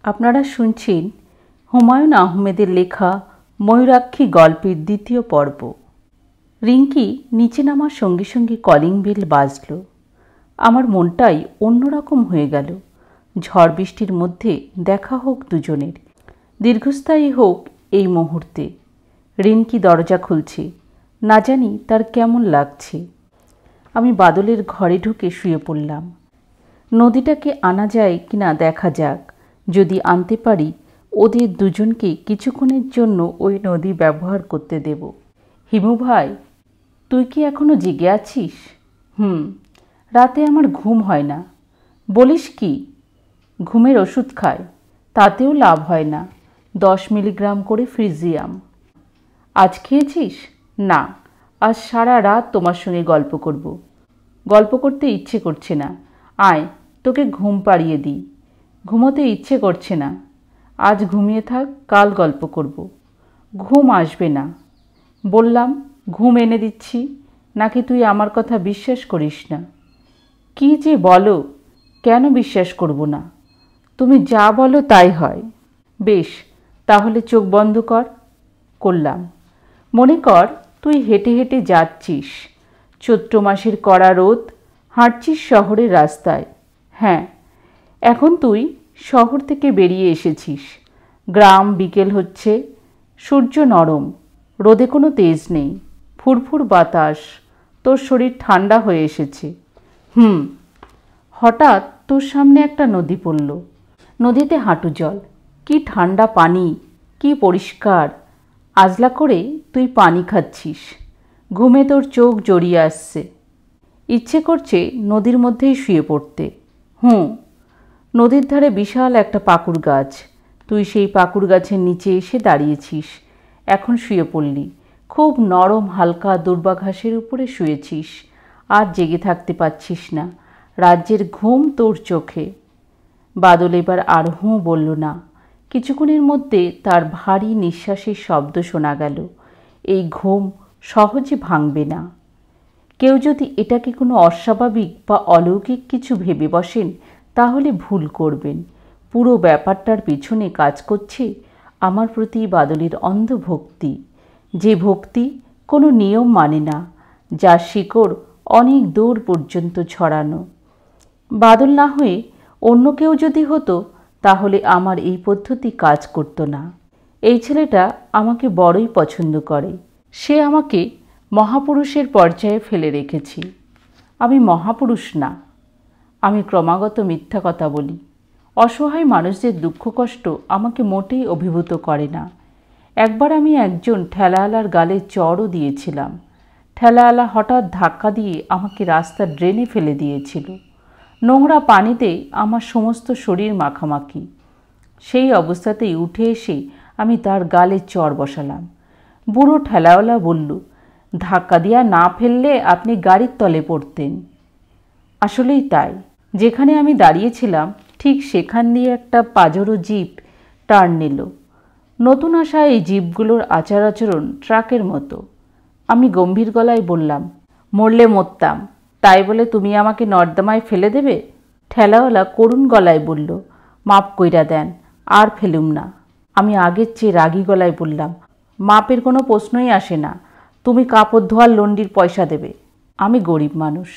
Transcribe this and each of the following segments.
আপনারা শুনছেন হুমায়ুন আহমেদের লেখা ময়ূরাক্ষী গল্পের দ্বিতীয় পর্ব। রিঙ্কি নিচে নামার সঙ্গে সঙ্গে কলিং বেল বাজল। আমার মনটাই অন্যরকম হয়ে গেল। ঝড় বৃষ্টির মধ্যে দেখা হোক দুজনের, দীর্ঘস্থায়ী হোক এই মুহূর্তে। রিঙ্কি দরজা খুলছে, না জানি তার কেমন লাগছে। আমি বাদলের ঘরে ঢুকে শুয়ে পড়লাম। নদীটাকে আনা যায় কিনা দেখা যাক। যদি আনতে পারি, ওদের দুজনকে কিছুক্ষণের জন্য ওই নদী ব্যবহার করতে দেব। হিমু ভাই, তুই কি এখনো জেগে আছিস? রাতে আমার ঘুম হয় না। বলিস কি? ঘুমের ওষুধ খায়, তাতেও লাভ হয় না। 10 মিলিগ্রাম করে ফ্রিজিয়াম। আজ খেয়েছিস? না, আজ সারা রাত তোমার সঙ্গে গল্প করব। গল্প করতে ইচ্ছে করছে না। আয়, তোকে ঘুম পাড়িয়ে দিই। ঘুমোতে ইচ্ছে করছে না। আজ ঘুমিয়ে থাক, কাল গল্প করব। ঘুম আসবে না বললাম। ঘুম এনে দিচ্ছি, নাকি তুই আমার কথা বিশ্বাস করিস না? কি যে বলো, কেন বিশ্বাস করব না? তুমি যা বলো তাই হয়। বেশ, তাহলে চোখ বন্ধ কর। করলাম। মনে কর তুই হেঁটে হেঁটে যাচ্ছিস। চৈত্র মাসের কড়া রোদ, হাঁটছিস শহরের রাস্তায়। হ্যাঁ, এখন তুই শহর থেকে বেরিয়ে এসেছিস। গ্রাম বিকেল হচ্ছে, সূর্য নরম, রোদে কোনো তেজ নেই, ফুরফুর বাতাস, তোর শরীর ঠান্ডা হয়ে এসেছে। হঠাৎ তোর সামনে একটা নদী পড়ল। নদীতে হাঁটু জল, কি ঠান্ডা পানি, কি পরিষ্কার। আজলা করে তুই পানি খাচ্ছিস। ঘুমে তোর চোখ জড়িয়ে আসছে, ইচ্ছে করছে নদীর মধ্যেই শুয়ে পড়তে। নদীর ধারে বিশাল একটা পাকুড় গাছ। তুই সেই পাকুড় গাছের নিচে এসে দাঁড়িয়েছিস। এখন শুয়ে পড়লি। খুব নরম হালকা দুর্বা ঘাসের উপরে শুয়েছিস। আর জেগে থাকতে পারছিস না। রাজ্যের ঘুম তোর চোখে। বাদল এবার আর বলল না। কিছুক্ষণের মধ্যে তার ভারী নিঃশ্বাসের শব্দ শোনা গেল। এই ঘুম সহজে ভাঙবে না। কেউ যদি এটাকে কোনো অস্বাভাবিক বা অলৌকিক কিছু ভেবে বসেন, তাহলে ভুল করবেন। পুরো ব্যাপারটার পিছনে কাজ করছে আমার প্রতি বাদলের অন্ধ ভক্তি। যে ভক্তি কোনো নিয়ম মানে না, যার শিকড় অনেক দূর পর্যন্ত ছড়ানো। বাদল না হয়ে অন্য কেউ যদি হতো, তাহলে আমার এই পদ্ধতি কাজ করতো না। এই ছেলেটা আমাকে বড়ই পছন্দ করে। সে আমাকে মহাপুরুষের পর্যায়ে ফেলে রেখেছে। আমি মহাপুরুষ না। আমি ক্রমাগত মিথ্যা কথা বলি। অসহায় মানুষদের দুঃখ কষ্ট আমাকে মোটেই অভিভূত করে না। একবার আমি একজন ঠেলাওয়ালার গালে চড়ও দিয়েছিলাম। ঠেলাওয়ালা হঠাৎ ধাক্কা দিয়ে আমাকে রাস্তার ড্রেনে ফেলে দিয়েছিল। নোংরা পানিতে আমার সমস্ত শরীর মাখামাখি। সেই অবস্থাতেই উঠে এসে আমি তার গালে চড় বসালাম। বুড়ো ঠেলাওয়ালা বলল, ধাক্কা দিয়া না ফেললে আপনি গাড়ির তলে পড়তেন। আসলেই তাই। যেখানে আমি দাঁড়িয়েছিলাম ঠিক সেখান দিয়ে একটা পাজরো জিপ টার্ন নিল। নতুন আসা এই জিপগুলোর আচার আচরণ ট্রাকের মতো। আমি গম্ভীর গলায় বললাম, মরলে মরতাম, তাই বলে তুমি আমাকে নর্দমায় ফেলে দেবে? ঠেলাওয়ালা করুণ গলায় বলল, মাপ কইরা দেন, আর ফেলুম না। আমি আগের চেয়ে রাগী গলায় বললাম, মাপের কোনো প্রশ্নই আসে না। তুমি কাপড় ধোয়ার লন্ডির পয়সা দেবে। আমি গরিব মানুষ।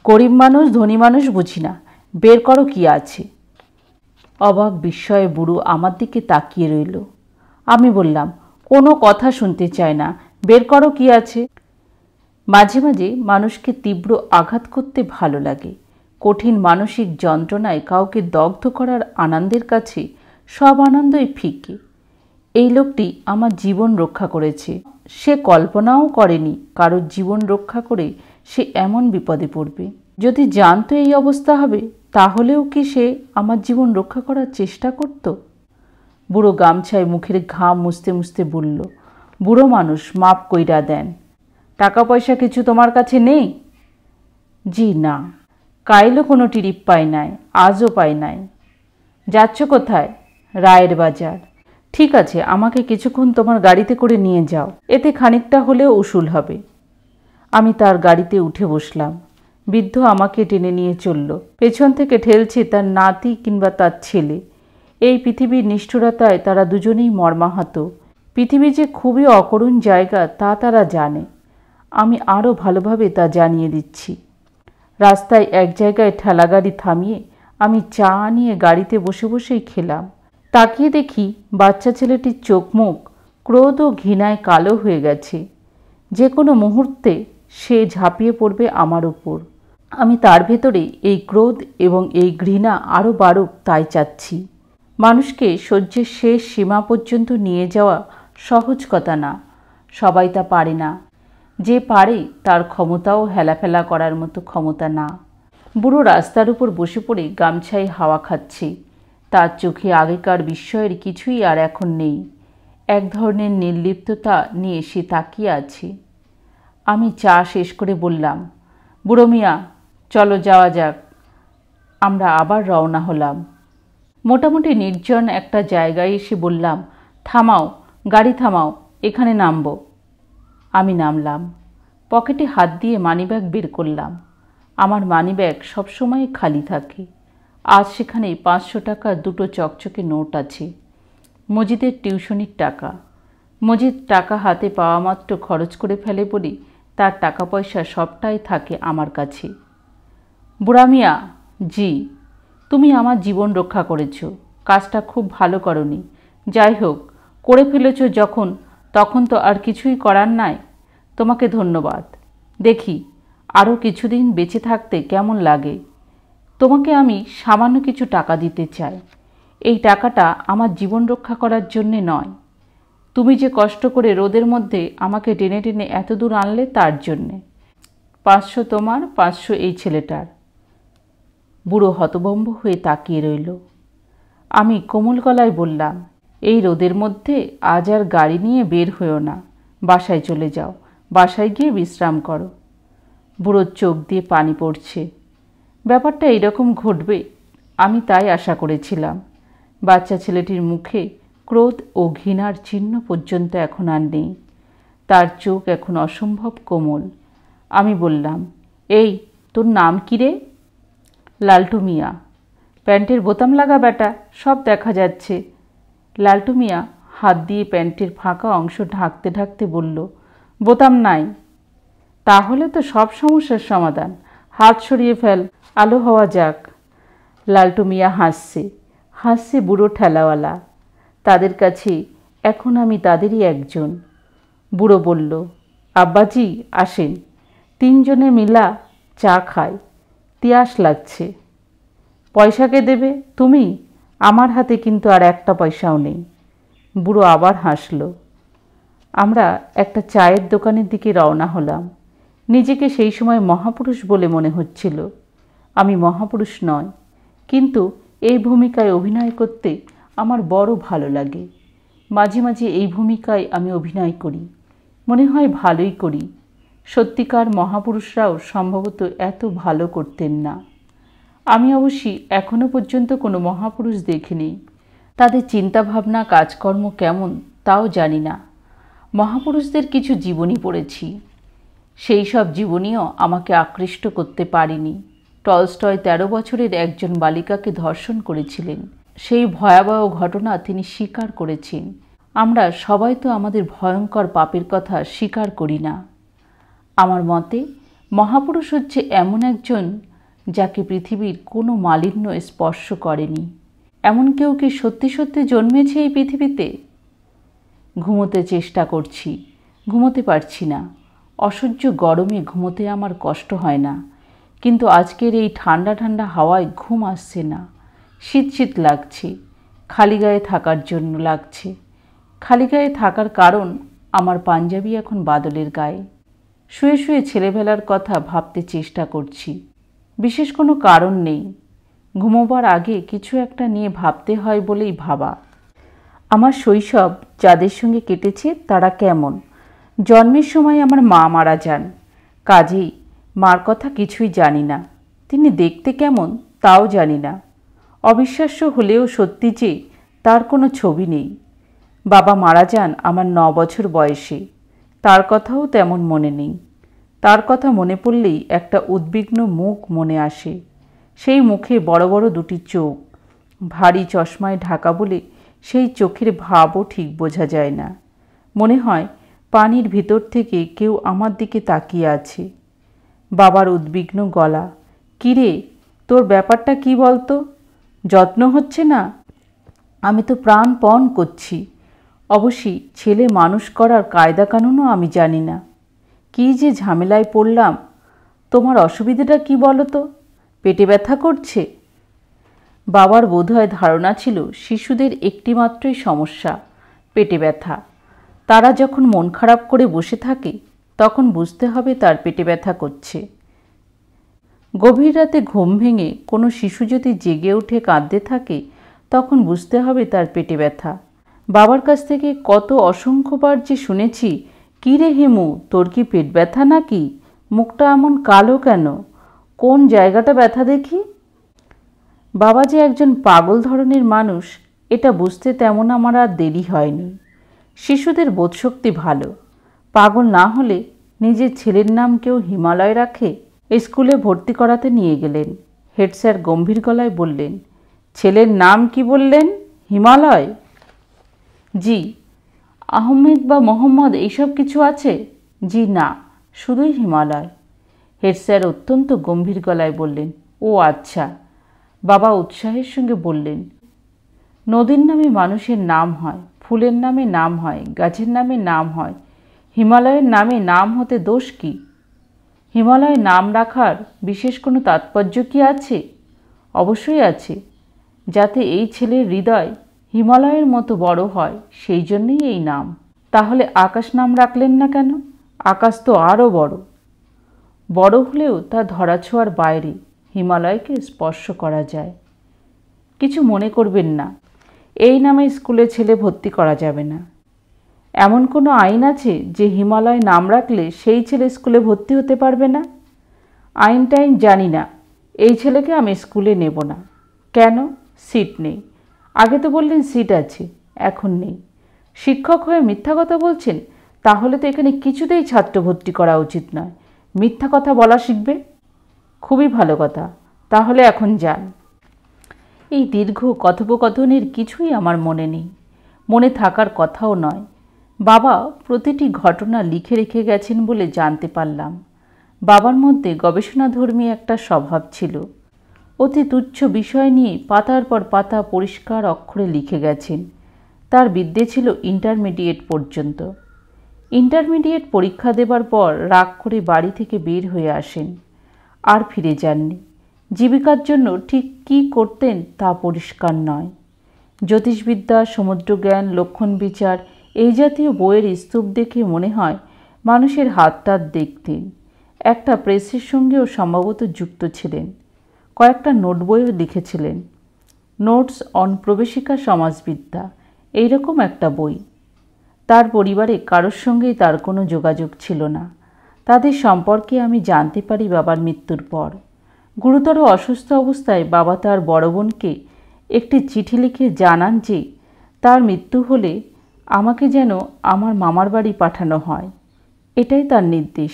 গরিব মানুষ ধনী মানুষ বুঝি না। বের করো কি আছে। অবাক বিস্ময়ে বুড়ো আমার দিকে তাকিয়ে রইল। আমি বললাম, কোনো কথা শুনতে চায় না, বের করো কি আছে। মাঝে মাঝে মানুষকে তীব্র আঘাত করতে ভালো লাগে। কঠিন মানসিক যন্ত্রণায় কাউকে দগ্ধ করার আনন্দের কাছে সব আনন্দই ফিকে। এই লোকটি আমার জীবন রক্ষা করেছে। সে কল্পনাও করেনি কারোর জীবন রক্ষা করে সে এমন বিপদে পড়বে। যদি জানতো এই অবস্থা হবে, তাহলেও কি সে আমার জীবন রক্ষা করার চেষ্টা করত? বুড়ো গামছায় মুখের ঘাম মুছতে মুছতে বলল, বুড়ো মানুষ, মাপ কইরা দেন। টাকা পয়সা কিছু তোমার কাছে নেই? জি না, কাইলও কোনো টিরিপ পাই নাই, আজও পাই নাই। যাচ্ছ কোথায়? রায়ের বাজার। ঠিক আছে, আমাকে কিছুক্ষণ তোমার গাড়িতে করে নিয়ে যাও, এতে খানিকটা হলেও উসুল হবে। আমি তার গাড়িতে উঠে বসলাম। বৃদ্ধ আমাকে টেনে নিয়ে চলল। পেছন থেকে ঠেলছে তার নাতি কিংবা তার ছেলে। এই পৃথিবীর নিষ্ঠুরতায় তারা দুজনেই মর্মাহত। পৃথিবী যে খুবই অকরুণ জায়গা তা তারা জানে। আমি আরও ভালোভাবে তা জানিয়ে দিচ্ছি। রাস্তায় এক জায়গায় ঠেলাগাড়ি থামিয়ে আমি চা নিয়ে গাড়িতে বসে বসেই খেলাম। তাকিয়ে দেখি বাচ্চা ছেলেটির চোখ মুখ ক্রোধ ও ঘৃণায় কালো হয়ে গেছে। যে কোনো মুহূর্তে সে ঝাঁপিয়ে পড়বে আমার উপর। আমি তার ভেতরে এই ক্রোধ এবং এই ঘৃণা আরও বাড়ুক তাই চাচ্ছি। মানুষকে সহ্যের শেষ সীমা পর্যন্ত নিয়ে যাওয়া সহজ কথা না, সবাই তা পারে না। যে পারে তার ক্ষমতাও হেলাফেলা করার মতো ক্ষমতা না। বুড়ো রাস্তার উপর বসে পড়ে গামছায় হাওয়া খাচ্ছে। তার চোখে আগেকার বিস্ময়ের কিছুই আর এখন নেই। এক ধরনের নির্লিপ্ততা নিয়ে সে তাকিয়ে আছে। আমি চা শেষ করে বললাম, বুড়ো মিয়া, চলো যাওয়া যাক। আমরা আবার রওনা হলাম। মোটামুটি নির্জন একটা জায়গায় এসে বললাম, থামাও, গাড়ি থামাও, এখানে নামবো। আমি নামলাম। পকেটে হাত দিয়ে মানিব্যাগ বের করলাম। আমার মানিব্যাগ সবসময় খালি থাকে। আজ সেখানে 500 টাকার দুটো চকচকে নোট আছে। মজিদের টিউশনির টাকা। মজিদ টাকা হাতে পাওয়া মাত্র খরচ করে ফেলে বলে তার টাকা পয়সা সবটাই থাকে আমার কাছে। বুড়া মিয়া, জি, তুমি আমার জীবন রক্ষা করেছ। কাজটা খুব ভালো করনি। যাই হোক, করে ফেলেছ যখন, তখন তো আর কিছুই করার নাই। তোমাকে ধন্যবাদ। দেখি আরও কিছুদিন বেঁচে থাকতে কেমন লাগে। তোমাকে আমি সামান্য কিছু টাকা দিতে চাই। এই টাকাটা আমার জীবন রক্ষা করার জন্যে নয়। তুমি যে কষ্ট করে রোদের মধ্যে আমাকে টেনে টেনে এত দূর আনলে তার জন্যে। 500 তোমার, 500 এই ছেলেটার। বুড়ো হতভম্ব হয়ে তাকিয়ে রইল। আমি কোমল গলায় বললাম, এই রোদের মধ্যে আজ আর গাড়ি নিয়ে বের হয়েও না। বাসায় চলে যাও, বাসায় গিয়ে বিশ্রাম করো। বুড়োর চোখ দিয়ে পানি পড়ছে। ব্যাপারটা এইরকম ঘটবে আমি তাই আশা করেছিলাম। বাচ্চা ছেলেটির মুখে ক্রোধ ও ঘৃণার চিহ্ন পর্যন্ত এখন আর নেই। তার চোখ এখন অসম্ভব কোমল। আমি বললাম, এই তোর নাম কি রে? লালটু মিয়া। প্যান্টের বোতাম লাগা বেটা, সব দেখা যাচ্ছে। লালটু মিয়া হাত দিয়ে প্যান্টের ফাঁকা অংশ ঢাকতে ঢাকতে বলল, বোতাম নাই। তাহলে তো সব সমস্যার সমাধান। হাত সরিয়ে ফেল, আলো হওয়া যাক। লালটু মিয়া হাসছে, হাসছে বুড়ো ঠেলাওয়ালা। তাদের কাছে এখন আমি তাদেরই একজন। বুড়ো বলল, আব্বাজি আসেন, 3 জনে মিলা চা খাই, তিয়াস লাগছে। পয়সা কে দেবে? তুমি? আমার হাতে কিন্তু আর একটা পয়সাও নেই। বুড়ো আবার হাসল। আমরা একটা চায়ের দোকানের দিকে রওনা হলাম। নিজেকে সেই সময় মহাপুরুষ বলে মনে হচ্ছিল। আমি মহাপুরুষ নয়, কিন্তু এই ভূমিকায় অভিনয় করতে আমার বড় ভালো লাগে। মাঝে মাঝে এই ভূমিকায় আমি অভিনয় করি, মনে হয় ভালোই করি। সত্যিকার মহাপুরুষরাও সম্ভবত এত ভালো করতেন না। আমি অবশ্যই এখনো পর্যন্ত কোনো মহাপুরুষ দেখিনি। তাদের চিন্তাভাবনা কাজকর্ম কেমন তাও জানি না। মহাপুরুষদের কিছু জীবনী পড়েছি, সেই সব জীবনীও আমাকে আকৃষ্ট করতে পারেনি। টলস্টয় 13 বছরের একজন বালিকাকে ধর্ষণ করেছিলেন। সেই ভয়াবহ ঘটনা তিনি স্বীকার করেছেন। আমরা সবাই তো আমাদের ভয়ঙ্কর পাপের কথা স্বীকার করি না। আমার মতে মহাপুরুষ হচ্ছে এমন একজন যাকে পৃথিবীর কোনো মালিন্য স্পর্শ করেনি। এমন কেউ কি সত্যি সত্যি জন্মেছে এই পৃথিবীতে? ঘুমোতে চেষ্টা করছি, ঘুমোতে পারছি না। অসহ্য গরমে ঘুমোতে আমার কষ্ট হয় না, কিন্তু আজকের এই ঠান্ডা ঠান্ডা হাওয়ায় ঘুম আসছে না। শীত শীত লাগছে, খালি গায়ে থাকার জন্য লাগছে। খালি গায়ে থাকার কারণ আমার পাঞ্জাবি এখন বাদলের গায়ে। শুয়ে শুয়ে ছেলেবেলার কথা ভাবতে চেষ্টা করছি। বিশেষ কোনো কারণ নেই, ঘুমোবার আগে কিছু একটা নিয়ে ভাবতে হয় বলেই ভাবা। আমার শৈশব যাদের সঙ্গে কেটেছে তারা কেমন? জন্মের সময় আমার মা মারা যান, কাজেই মার কথা কিছুই জানি না। তিনি দেখতে কেমন তাও জানি না। অবিশ্বাস্য হলেও সত্যি যে তার কোনো ছবি নেই। বাবা মারা যান আমার 9 বছর বয়সে, তার কথাও তেমন মনে নেই। তার কথা মনে পড়লেই একটা উদ্বিগ্ন মুখ মনে আসে। সেই মুখে বড় বড় দুটি চোখ, ভারী চশমায় ঢাকা বলে সেই চোখের ভাবও ঠিক বোঝা যায় না। মনে হয় পানির ভিতর থেকে কেউ আমার দিকে তাকিয়ে আছে। বাবার উদ্বিগ্ন গলা, কিরে তোর ব্যাপারটা কি বলতো? যত্ন হচ্ছে না? আমি তো প্রাণপণ করছি। অবশ্যই ছেলে মানুষ করার কায়দা কানুনও আমি জানি না। কী যে ঝামেলায় পড়লাম। তোমার অসুবিধাটা কি বলো তো? পেটে ব্যথা করছে? বাবার বোধহয় ধারণা ছিল শিশুদের একটিমাত্রই সমস্যা, পেটে ব্যথা। তারা যখন মন খারাপ করে বসে থাকে তখন বুঝতে হবে তার পেটে ব্যথা করছে। গভীর রাতে ঘুম ভেঙে কোনো শিশু যদি জেগে উঠে কাঁদতে থাকে তখন বুঝতে হবে তার পেটে ব্যথা। বাবার কাছ থেকে কত অসংখ্যবার যে শুনেছি, কী রে হেমু, তোর কি পেট ব্যথা নাকি? মুখটা এমন কালো কেন? কোন জায়গাটা ব্যথা দেখি? বাবা যে একজন পাগল ধরনের মানুষ এটা বুঝতে তেমন আমার আর দেরি হয়নি। শিশুদের বোধশক্তি ভালো। পাগল না হলে নিজের ছেলের নাম কেউ হিমালয় রাখে? স্কুলে ভর্তি করাতে নিয়ে গেলেন। হেড স্যার গম্ভীর গলায় বললেন, ছেলের নাম কি বললেন? হিমালয়? জি। আহমেদ বা মোহাম্মদ এইসব কিছু আছে? জি না, শুধুই হিমালয়। হেড স্যার অত্যন্ত গম্ভীর গলায় বললেন, ও আচ্ছা। বাবা উৎসাহের সঙ্গে বললেন, নদীর নামে মানুষের নাম হয়, ফুলের নামে নাম হয়, গাছের নামে নাম হয়। হিমালয়ের নামে নাম হতে দোষ কি? হিমালয় নাম রাখার বিশেষ কোনো তাৎপর্য কি আছে? অবশ্যই আছে, যাতে এই ছেলের হৃদয় হিমালয়ের মতো বড় হয়, সেই জন্যই এই নাম। তাহলে আকাশ নাম রাখলেন না কেন? আকাশ তো আরও বড়। বড় হলেও তা ধরাছোঁয়ার বাইরে, হিমালয়কে স্পর্শ করা যায়। কিছু মনে করবেন না, এই নামে স্কুলে ছেলে ভর্তি করা যাবে না। এমন কোনো আইন আছে যে হিমালয় নাম রাখলে সেই ছেলে স্কুলে ভর্তি হতে পারবে না? আইন টাইন জানি না। এই ছেলেকে আমি স্কুলে নেব না। কেন? সিট নেই। আগে তো বললেন সিট আছে, এখন নেই। শিক্ষক হয়ে মিথ্যা কথা বলছেন? তাহলে তো এখানে কিছুতেই ছাত্র ভর্তি করা উচিত নয়। মিথ্যা কথা বলা শিখবে? খুবই ভালো কথা, তাহলে এখন যান। এই দীর্ঘ কথোপকথনের কিছুই আমার মনে নেই, মনে থাকার কথাও নয়। বাবা প্রতিটি ঘটনা লিখে রেখে গেছেন বলে জানতে পারলাম। বাবার মধ্যে গবেষণাধর্মী একটা স্বভাব ছিল। অতি তুচ্ছ বিষয় নিয়ে পাতার পর পাতা পরিষ্কার অক্ষরে লিখে গেছেন। তার বিদ্যে ছিল ইন্টারমিডিয়েট পর্যন্ত। ইন্টারমিডিয়েট পরীক্ষা দেবার পর রাগ করে বাড়ি থেকে বের হয়ে আসেন, আর ফিরে যাননি। জীবিকার জন্য ঠিক কী করতেন তা পরিষ্কার নয়। জ্যোতিষবিদ্যা, সমুদ্রজ্ঞান, লক্ষণ বিচার এই জাতীয় বইয়ের স্তূপ দেখে মনে হয় মানুষের হাত দেখতেন। একটা প্রেসের সঙ্গেও সম্ভবত যুক্ত ছিলেন। কয়েকটা নোট বইও লিখেছিলেন, নোটস অন প্রবেশিকা সমাজবিদ্যা, এইরকম একটা বই। তার পরিবারে কারোর সঙ্গেই তার কোনো যোগাযোগ ছিল না। তাদের সম্পর্কে আমি জানতে পারি বাবার মৃত্যুর পর। গুরুতর অসুস্থ অবস্থায় বাবা তার বড় বোনকে একটি চিঠি লিখে জানান যে তার মৃত্যু হলে আমাকে যেন আমার মামার বাড়ি পাঠানো হয়, এটাই তার নির্দেশ,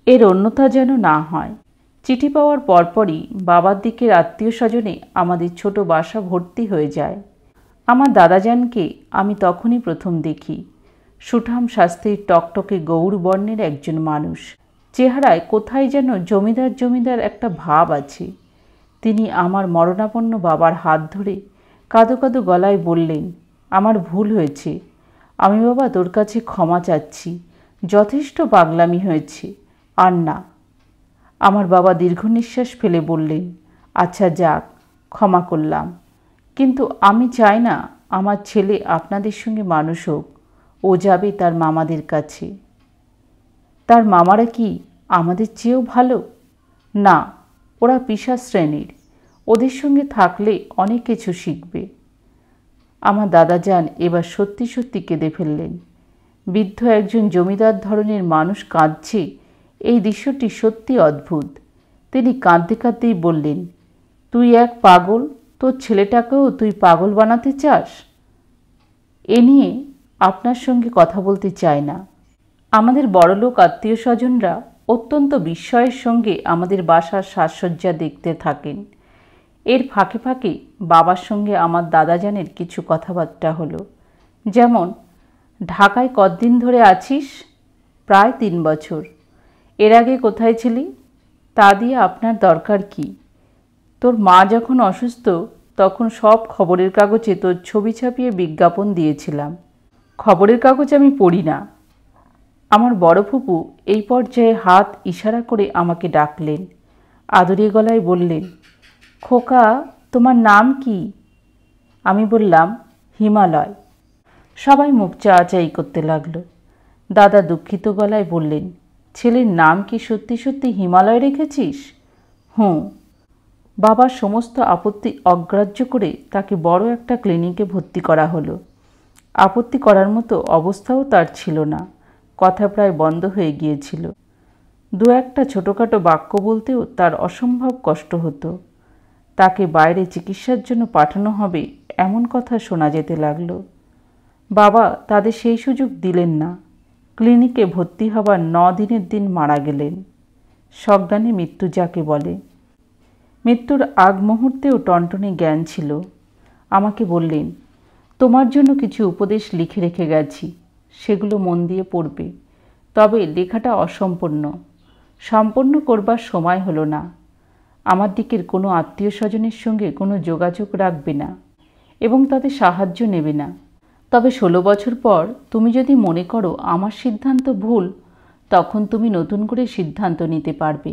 এর অন্যথা যেন না হয়। চিঠি পাওয়ার পরপরই বাবার দিকের আত্মীয় স্বজনে আমাদের ছোট বাসা ভর্তি হয়ে যায়। আমার দাদাজানকে আমি তখনই প্রথম দেখি। সুঠাম স্বাস্থ্যের টকটকে গৌর বর্ণের একজন মানুষ। চেহারায় কোথায় যেন জমিদার জমিদার একটা ভাব আছে। তিনি আমার মরণাপন্ন বাবার হাত ধরে কাঁদো কাঁদো গলায় বললেন, আমার ভুল হয়েছে, আমি বাবা তোর কাছে ক্ষমা চাচ্ছি, যথেষ্ট পাগলামি হয়েছে, আর না। আমার বাবা দীর্ঘ নিঃশ্বাস ফেলে বললেন, আচ্ছা যাক, ক্ষমা করলাম, কিন্তু আমি চাই না আমার ছেলে আপনাদের সঙ্গে মানুষ হোক। ও যাবে তার মামাদের কাছে। তার মামারা কি আমাদের চেয়েও ভালো? না, ওরা পিশাচ শ্রেণীর। ওদের সঙ্গে থাকলে অনেক কিছু শিখবে। আমার দাদাজান এবার সত্যি সত্যি কেঁদে ফেললেন। বৃদ্ধ একজন জমিদার ধরনের মানুষ কাঁদছে, এই দৃশ্যটি সত্যি অদ্ভুত। তিনি কাঁদতে কাঁদতেই বললেন, তুই এক পাগল, তোর ছেলেটাকেও তুই পাগল বানাতে চাস? এ নিয়ে আপনার সঙ্গে কথা বলতে চাই না। আমাদের বড়লোক আত্মীয় স্বজনরা অত্যন্ত বিস্ময়ের সঙ্গে আমাদের বাসার সাজসজ্জা দেখতে থাকেন। এর ফাঁকে ফাঁকে বাবার সঙ্গে আমার দাদাজানের কিছু কথাবার্তা হলো, যেমন, ঢাকায় কতদিন ধরে আছিস? প্রায় 3 বছর। এর আগে কোথায় ছিলি? তা দিয়ে আপনার দরকার কি? তোর মা যখন অসুস্থ তখন সব খবরের কাগজে তোর ছবি ছাপিয়ে বিজ্ঞাপন দিয়েছিলাম। খবরের কাগজ আমি পড়ি না। আমার বড় ফুপু এই পর্যায়ে হাত ইশারা করে আমাকে ডাকলেন, আদুরে গলায় বললেন, খোকা, তোমার নাম কি? আমি বললাম, হিমালয়। সবাই মুখ চাওয়াচাই করতে লাগলো। দাদা দুঃখিত গলায় বললেন, ছেলের নাম কি সত্যি সত্যি হিমালয় রেখেছিস? হুঁ। বাবার সমস্ত আপত্তি অগ্রাহ্য করে তাকে বড় একটা ক্লিনিকে ভর্তি করা হলো। আপত্তি করার মতো অবস্থাও তার ছিল না, কথা প্রায় বন্ধ হয়ে গিয়েছিল। দু একটা ছোটোখাটো বাক্য বলতেও তার অসম্ভব কষ্ট হতো। তাকে বাইরে চিকিৎসার জন্য পাঠানো হবে এমন কথা শোনা যেতে লাগলো। বাবা তাদের সেই সুযোগ দিলেন না। ক্লিনিকে ভর্তি হবার 9 দিনের দিন মারা গেলেন। সজ্ঞানে মৃত্যু যাকে বলে। মৃত্যুর আগ মুহূর্তেও টনটনে জ্ঞান ছিল। আমাকে বললেন, তোমার জন্য কিছু উপদেশ লিখে রেখে গেছি, সেগুলো মন দিয়ে পড়বে। তবে লেখাটা অসম্পূর্ণ, সম্পন্ন করবার সময় হলো না। আমার দিকের কোনো আত্মীয় স্বজনের সঙ্গে কোনো যোগাযোগ রাখবে না এবং তাদের সাহায্য নেবে না। তবে 16 বছর পর তুমি যদি মনে করো আমার সিদ্ধান্ত ভুল, তখন তুমি নতুন করে সিদ্ধান্ত নিতে পারবে।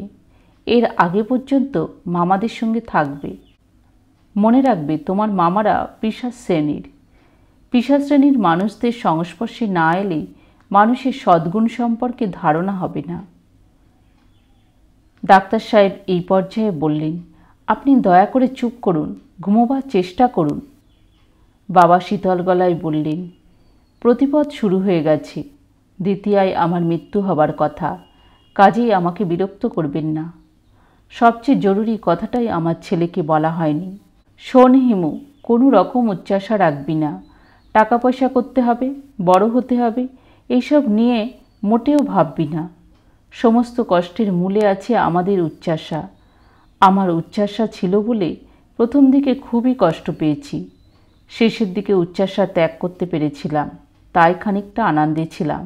এর আগে পর্যন্ত মামাদের সঙ্গে থাকবে। মনে রাখবে, তোমার মামারা পিশাচ শ্রেণীর। পিশাচ শ্রেণীর মানুষদের সংস্পর্শে না এলে মানুষের সদ্গুণ সম্পর্কে ধারণা হবে না। ডাক্তার সাহেব এই পর্যায়ে বললেন, আপনি দয়া করে চুপ করুন, ঘুমোবার চেষ্টা করুন। বাবা শীতল গলায় বললেন, প্রতিপদ শুরু হয়ে গেছে। দ্বিতীয়ায় আমার মৃত্যু হবার কথা, কাজেই আমাকে বিরক্ত করবেন না। সবচেয়ে জরুরি কথাটাই আমার ছেলেকে বলা হয়নি। শোন হিমু, কোনো রকম উচ্চাশা রাখবি না। টাকা পয়সা করতে হবে, বড় হতে হবে, এইসব নিয়ে মোটেও ভাববি না। সমস্ত কষ্টের মূলে আছে আমাদের উচ্চাশা। আমার উচ্চাশা ছিল বলে প্রথম দিকে খুবই কষ্ট পেয়েছি। শেষের দিকে উচ্চাশা ত্যাগ করতে পেরেছিলাম, তাই খানিকটা আনন্দে ছিলাম।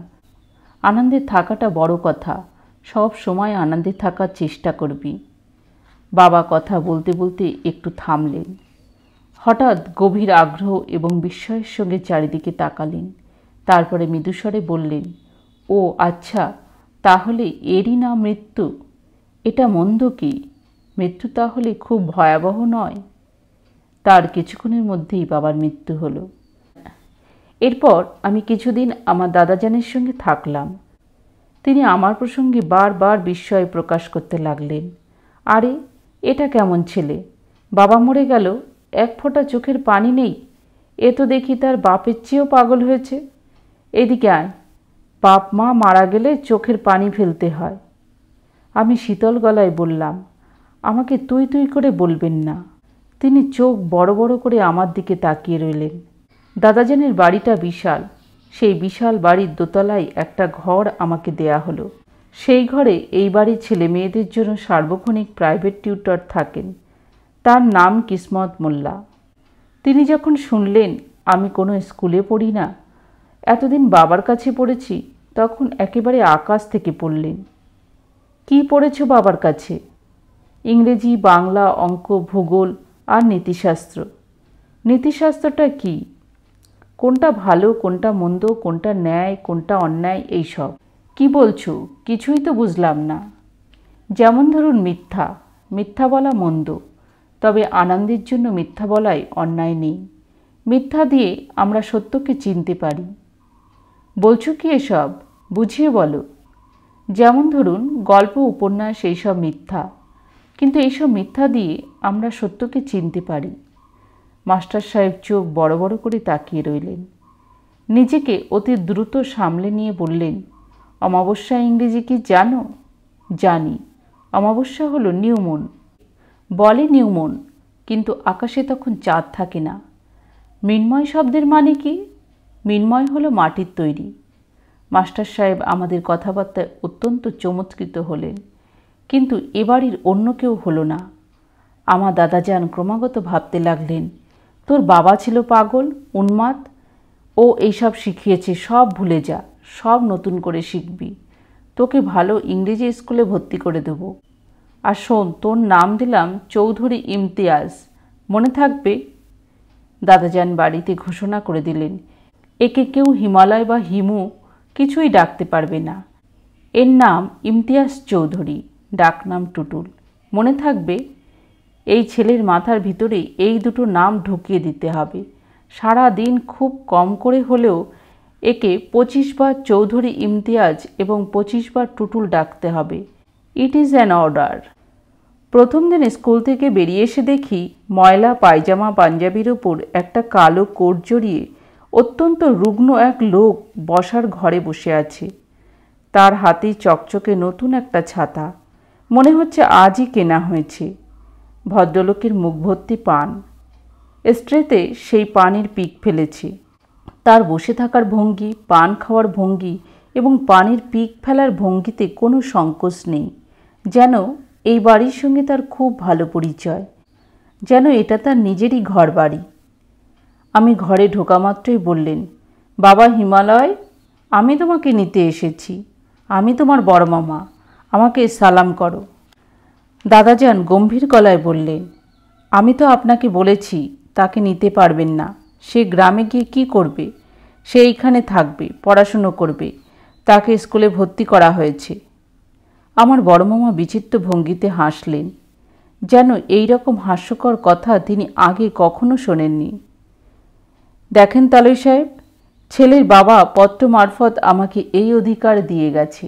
আনন্দে থাকাটা বড় কথা, সব সময় আনন্দে থাকার চেষ্টা করবি। বাবা কথা বলতে বলতে একটু থামলেন। হঠাৎ গভীর আগ্রহ এবং বিস্ময়ের সঙ্গে চারিদিকে তাকালেন। তারপরে মৃদুস্বরে বললেন, ও আচ্ছা, তাহলে এরই নাম মৃত্যু? এটা মন্দ কি? মৃত্যু তাহলে খুব ভয়াবহ নয়? তার কিছুক্ষণের মধ্যেই বাবার মৃত্যু হলো। এরপর আমি কিছুদিন আমার দাদাজানের সঙ্গে থাকলাম। তিনি আমার প্রসঙ্গে বারবার বিস্ময় প্রকাশ করতে লাগলেন। আরে, এটা কেমন ছেলে? বাবা মরে গেল, এক ফোঁটা চোখের পানি নেই। এ তো দেখি তার বাপের চেয়েও পাগল হয়েছে। এদিকে আয়, বাপ মা মারা গেলে চোখের পানি ফেলতে হয়। আমি শীতল গলায় বললাম, আমাকে তুই তুই করে বলবেন না। তিনি চোখ বড় বড় করে আমার দিকে তাকিয়ে রইলেন। দাদাজানের বাড়িটা বিশাল। সেই বিশাল বাড়ির দোতলায় একটা ঘর আমাকে দেয়া হলো। সেই ঘরে এই বাড়ির ছেলে মেয়েদের জন্য সার্বক্ষণিক প্রাইভেট টিউটর থাকেন। তার নাম কিসমত মোল্লা। তিনি যখন শুনলেন আমি কোনো স্কুলে পড়ি না, এতদিন বাবার কাছে পড়েছি, তখন একেবারে আকাশ থেকে পড়লেন। কি পড়েছ বাবার কাছে? ইংরেজি, বাংলা, অঙ্ক, ভূগোল আর নীতিশাস্ত্র। নীতিশাস্ত্রটা কি? কোনটা ভালো, কোনটা মন্দ, কোনটা ন্যায়, কোনটা অন্যায়, এইসব। কি বলছো? কিছুই তো বুঝলাম না। যেমন ধরুন মিথ্যা। মিথ্যা বলা মন্দ, তবে আনন্দের জন্য মিথ্যা বলায় অন্যায় নেই। মিথ্যা দিয়ে আমরা সত্যকে চিনতে পারি। বলছো কি এসব? বুঝিয়ে বলো। যেমন ধরুন গল্প, উপন্যাস, এইসব মিথ্যা, কিন্তু এইসব মিথ্যা দিয়ে আমরা সত্যকে চিনতে পারি। মাস্টার সাহেব চোখ বড় বড় করে তাকিয়ে রইলেন। নিজেকে অতি দ্রুত সামলে নিয়ে বললেন, অমাবস্যা ইংরেজি কি জানো? জানি। অমাবস্যা হলো নিউ মুন। বলে নিউ মুন, কিন্তু আকাশে তখন চাঁদ থাকে না। মৃন্ময় শব্দের মানে কি? মৃন্ময় হলো মাটির তৈরি। মাস্টার সাহেব আমাদের কথাবার্তায় অত্যন্ত চমৎকৃত হলেন, কিন্তু এ বাড়ির অন্য কেউ হলো না। আমার দাদাজান ক্রমাগত ভাবতে লাগলেন, তোর বাবা ছিল পাগল, উন্মাদ। ও এইসব শিখিয়েছে, সব ভুলে যা, সব নতুন করে শিখবি। তোকে ভালো ইংরেজি স্কুলে ভর্তি করে দেবো। আর শোন, তোর নাম দিলাম চৌধুরী ইমতিয়াজ, মনে থাকবে? দাদাজান বাড়িতে ঘোষণা করে দিলেন, একে কেউ হিমালয় বা হিমু কিছুই ডাকতে পারবে না। এর নাম ইমতিয়াজ চৌধুরী, ডাকনাম টুটুল। মনে থাকবে? এই ছেলের মাথার ভিতরে এই দুটো নাম ঢুকিয়ে দিতে হবে। সারা দিন খুব কম করে হলেও একে 25 বার চৌধুরী ইমতিয়াজ এবং 25 বার টুটুল ডাকতে হবে। It is an order. প্রথম দিন স্কুল থেকে বেরিয়ে এসে দেখি ময়লা পায়জামা পাঞ্জাবির ওপর একটা কালো কোট জড়িয়ে অত্যন্ত রুগ্ন এক লোক বসার ঘরে বসে আছে। তার হাতে চকচকে নতুন একটা ছাতা, মনে হচ্ছে আজই কেনা হয়েছে। ভদ্রলোকের মুখ ভর্তি পান, স্ট্রেতে সেই পানের পিক ফেলেছে। তার বসে থাকার ভঙ্গি, পান খাওয়ার ভঙ্গি এবং পানের পিক ফেলার ভঙ্গিতে কোনো সংকোচ নেই, যেন এই বাড়ির সঙ্গে তার খুব ভালো পরিচয়, যেন এটা তার নিজেরই ঘর বাড়ি। আমি ঘরে ঢোকা মাত্রই বললেন, বাবা হিমালয়, আমি তোমাকে নিতে এসেছি। আমি তোমার বড় মামা, আমাকে সালাম করো। দাদাজান গম্ভীর গলায় বললেন, আমি তো আপনাকে বলেছি তাকে নিতে পারবেন না। সে গ্রামে গিয়ে কী করবে? সে এইখানে থাকবে, পড়াশুনো করবে। তাকে স্কুলে ভর্তি করা হয়েছে। আমার বড় মামা বিচিত্র ভঙ্গিতে হাসলেন, যেন এই রকম হাস্যকর কথা তিনি আগে কখনো শোনেননি। দেখেন তালই সাহেব, ছেলের বাবা পত্র মারফত আমাকে এই অধিকার দিয়ে গেছে।